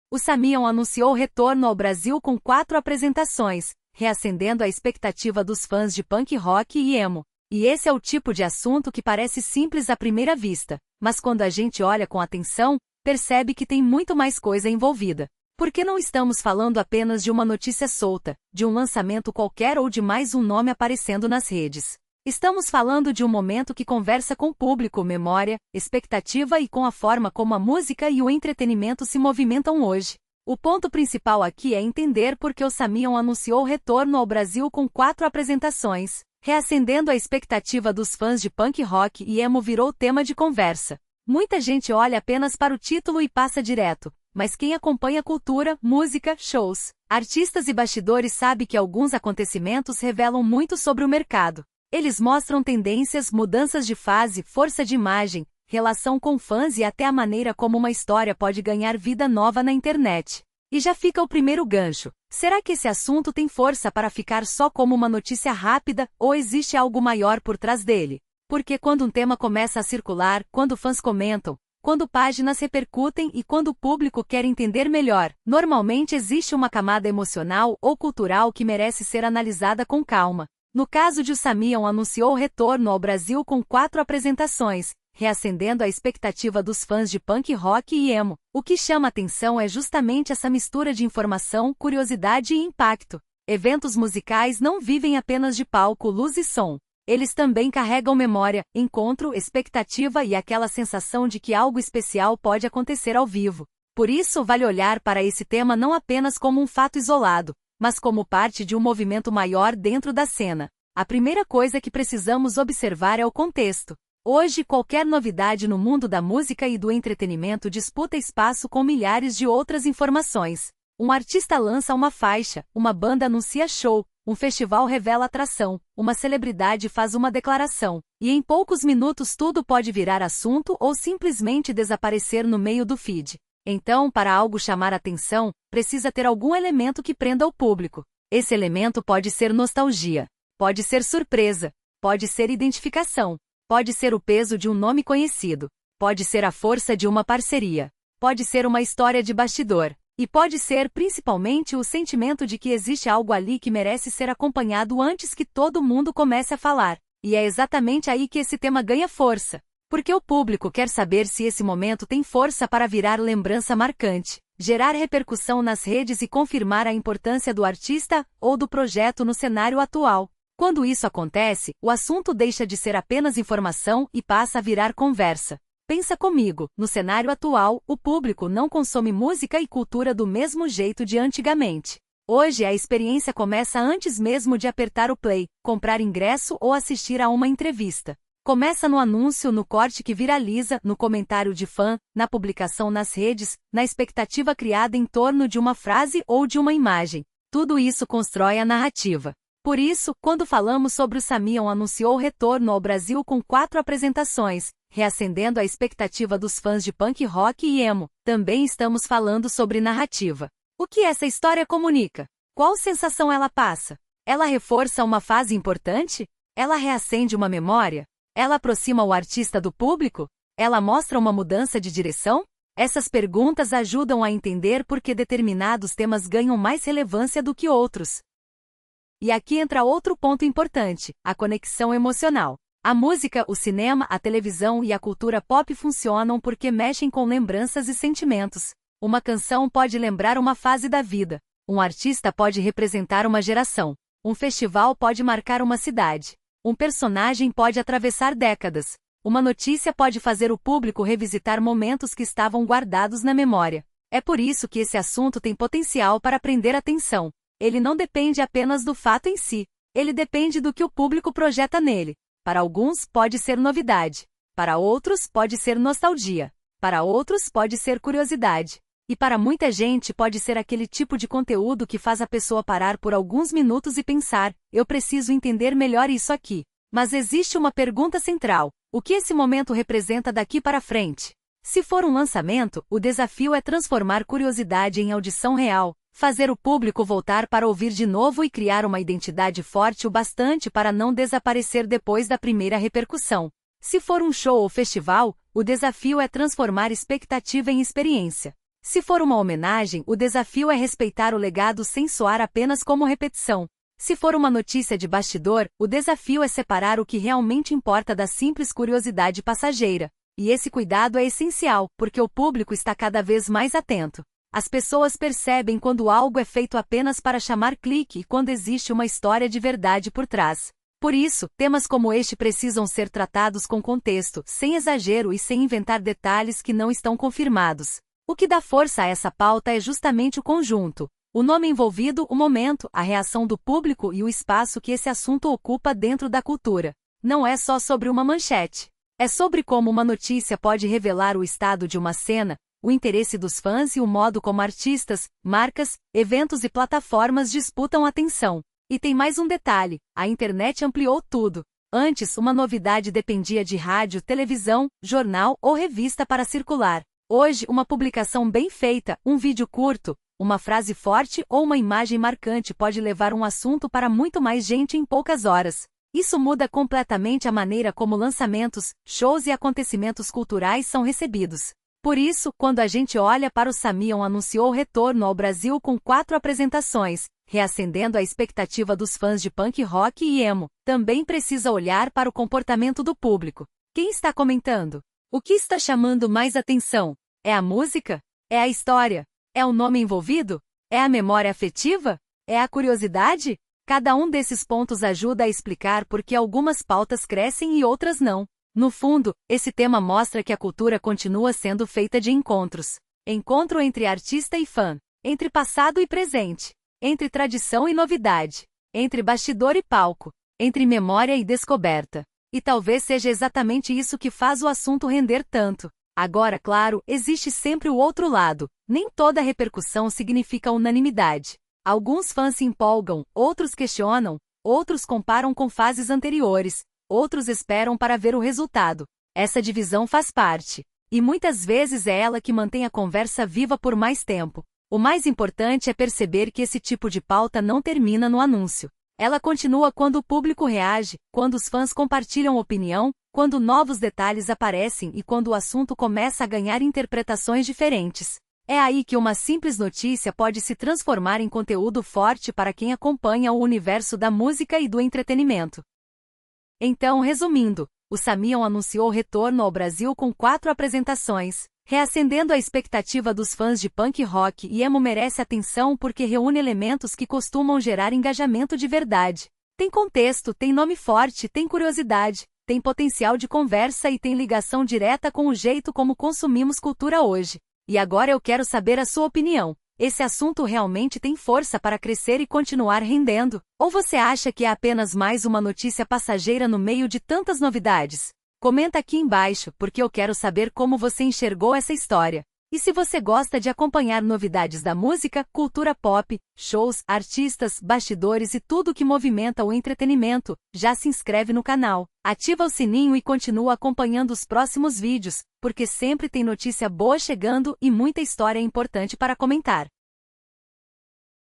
O Samion anunciou retorno ao Brasil com 4 apresentações, reacendendo a expectativa dos fãs de punk rock e emo. E esse é o tipo de assunto que parece simples à primeira vista, mas quando a gente olha com atenção, percebe que tem muito mais coisa envolvida. Porque não estamos falando apenas de uma notícia solta, de um lançamento qualquer ou de mais um nome aparecendo nas redes. Estamos falando de um momento que conversa com o público, memória, expectativa e com a forma como a música e o entretenimento se movimentam hoje. O ponto principal aqui é entender por que o Samion anunciou o retorno ao Brasil com 4 apresentações, reacendendo a expectativa dos fãs de punk rock e emo virou tema de conversa. Muita gente olha apenas para o título e passa direto, mas quem acompanha cultura, música, shows, artistas e bastidores sabe que alguns acontecimentos revelam muito sobre o mercado. Eles mostram tendências, mudanças de fase, força de imagem, relação com fãs e até a maneira como uma história pode ganhar vida nova na internet. E já fica o primeiro gancho. Será que esse assunto tem força para ficar só como uma notícia rápida, ou existe algo maior por trás dele? Porque quando um tema começa a circular, quando fãs comentam, quando páginas repercutem e quando o público quer entender melhor, normalmente existe uma camada emocional ou cultural que merece ser analisada com calma. No caso de o Samion anunciou o retorno ao Brasil com 4 apresentações, reacendendo a expectativa dos fãs de punk rock e emo. O que chama atenção é justamente essa mistura de informação, curiosidade e impacto. Eventos musicais não vivem apenas de palco, luz e som. Eles também carregam memória, encontro, expectativa e aquela sensação de que algo especial pode acontecer ao vivo. Por isso, vale olhar para esse tema não apenas como um fato isolado, mas como parte de um movimento maior dentro da cena. A primeira coisa que precisamos observar é o contexto. Hoje, qualquer novidade no mundo da música e do entretenimento disputa espaço com milhares de outras informações. Um artista lança uma faixa, uma banda anuncia show, um festival revela atração, uma celebridade faz uma declaração, e em poucos minutos tudo pode virar assunto ou simplesmente desaparecer no meio do feed. Então, para algo chamar atenção, precisa ter algum elemento que prenda o público. Esse elemento pode ser nostalgia, pode ser surpresa, pode ser identificação, pode ser o peso de um nome conhecido, pode ser a força de uma parceria, pode ser uma história de bastidor, e pode ser, principalmente, o sentimento de que existe algo ali que merece ser acompanhado antes que todo mundo comece a falar. E é exatamente aí que esse tema ganha força. Porque o público quer saber se esse momento tem força para virar lembrança marcante, gerar repercussão nas redes e confirmar a importância do artista ou do projeto no cenário atual. Quando isso acontece, o assunto deixa de ser apenas informação e passa a virar conversa. Pensa comigo, no cenário atual, o público não consome música e cultura do mesmo jeito de antigamente. Hoje a experiência começa antes mesmo de apertar o play, comprar ingresso ou assistir a uma entrevista. Começa no anúncio, no corte que viraliza, no comentário de fã, na publicação nas redes, na expectativa criada em torno de uma frase ou de uma imagem. Tudo isso constrói a narrativa. Por isso, quando falamos sobre o Samion anunciou o retorno ao Brasil com 4 apresentações, reacendendo a expectativa dos fãs de punk rock e emo, também estamos falando sobre narrativa. O que essa história comunica? Qual sensação ela passa? Ela reforça uma fase importante? Ela reacende uma memória? Ela aproxima o artista do público? Ela mostra uma mudança de direção? Essas perguntas ajudam a entender por que determinados temas ganham mais relevância do que outros. E aqui entra outro ponto importante, a conexão emocional. A música, o cinema, a televisão e a cultura pop funcionam porque mexem com lembranças e sentimentos. Uma canção pode lembrar uma fase da vida. Um artista pode representar uma geração. Um festival pode marcar uma cidade. Um personagem pode atravessar décadas. Uma notícia pode fazer o público revisitar momentos que estavam guardados na memória. É por isso que esse assunto tem potencial para prender atenção. Ele não depende apenas do fato em si. Ele depende do que o público projeta nele. Para alguns, pode ser novidade. Para outros, pode ser nostalgia. Para outros, pode ser curiosidade. E para muita gente pode ser aquele tipo de conteúdo que faz a pessoa parar por alguns minutos e pensar, eu preciso entender melhor isso aqui. Mas existe uma pergunta central, o que esse momento representa daqui para frente? Se for um lançamento, o desafio é transformar curiosidade em audição real, fazer o público voltar para ouvir de novo e criar uma identidade forte o bastante para não desaparecer depois da primeira repercussão. Se for um show ou festival, o desafio é transformar expectativa em experiência. Se for uma homenagem, o desafio é respeitar o legado sem soar apenas como repetição. Se for uma notícia de bastidor, o desafio é separar o que realmente importa da simples curiosidade passageira. E esse cuidado é essencial, porque o público está cada vez mais atento. As pessoas percebem quando algo é feito apenas para chamar clique e quando existe uma história de verdade por trás. Por isso, temas como este precisam ser tratados com contexto, sem exagero e sem inventar detalhes que não estão confirmados. O que dá força a essa pauta é justamente o conjunto. O nome envolvido, o momento, a reação do público e o espaço que esse assunto ocupa dentro da cultura. Não é só sobre uma manchete. É sobre como uma notícia pode revelar o estado de uma cena, o interesse dos fãs e o modo como artistas, marcas, eventos e plataformas disputam atenção. E tem mais um detalhe: a internet ampliou tudo. Antes, uma novidade dependia de rádio, televisão, jornal ou revista para circular. Hoje, uma publicação bem feita, um vídeo curto, uma frase forte ou uma imagem marcante pode levar um assunto para muito mais gente em poucas horas. Isso muda completamente a maneira como lançamentos, shows e acontecimentos culturais são recebidos. Por isso, quando a gente olha para o Samion anunciou o retorno ao Brasil com 4 apresentações, reacendendo a expectativa dos fãs de punk rock e emo, também precisa olhar para o comportamento do público. Quem está comentando? O que está chamando mais atenção? É a música? É a história? É o nome envolvido? É a memória afetiva? É a curiosidade? Cada um desses pontos ajuda a explicar por que algumas pautas crescem e outras não. No fundo, esse tema mostra que a cultura continua sendo feita de encontros. Encontro entre artista e fã, entre passado e presente, entre tradição e novidade, entre bastidor e palco, entre memória e descoberta. E talvez seja exatamente isso que faz o assunto render tanto. Agora, claro, existe sempre o outro lado. Nem toda repercussão significa unanimidade. Alguns fãs se empolgam, outros questionam, outros comparam com fases anteriores, outros esperam para ver o resultado. Essa divisão faz parte. E muitas vezes é ela que mantém a conversa viva por mais tempo. O mais importante é perceber que esse tipo de pauta não termina no anúncio. Ela continua quando o público reage, quando os fãs compartilham opinião, quando novos detalhes aparecem e quando o assunto começa a ganhar interpretações diferentes. É aí que uma simples notícia pode se transformar em conteúdo forte para quem acompanha o universo da música e do entretenimento. Então, resumindo, o Samion anunciou o retorno ao Brasil com 4 apresentações, reacendendo a expectativa dos fãs de punk rock e emo merece atenção porque reúne elementos que costumam gerar engajamento de verdade. Tem contexto, tem nome forte, tem curiosidade, tem potencial de conversa e tem ligação direta com o jeito como consumimos cultura hoje. E agora eu quero saber a sua opinião. Esse assunto realmente tem força para crescer e continuar rendendo? Ou você acha que é apenas mais uma notícia passageira no meio de tantas novidades? Comenta aqui embaixo, porque eu quero saber como você enxergou essa história. E se você gosta de acompanhar novidades da música, cultura pop, shows, artistas, bastidores e tudo que movimenta o entretenimento, já se inscreve no canal, ativa o sininho e continua acompanhando os próximos vídeos, porque sempre tem notícia boa chegando e muita história importante para comentar.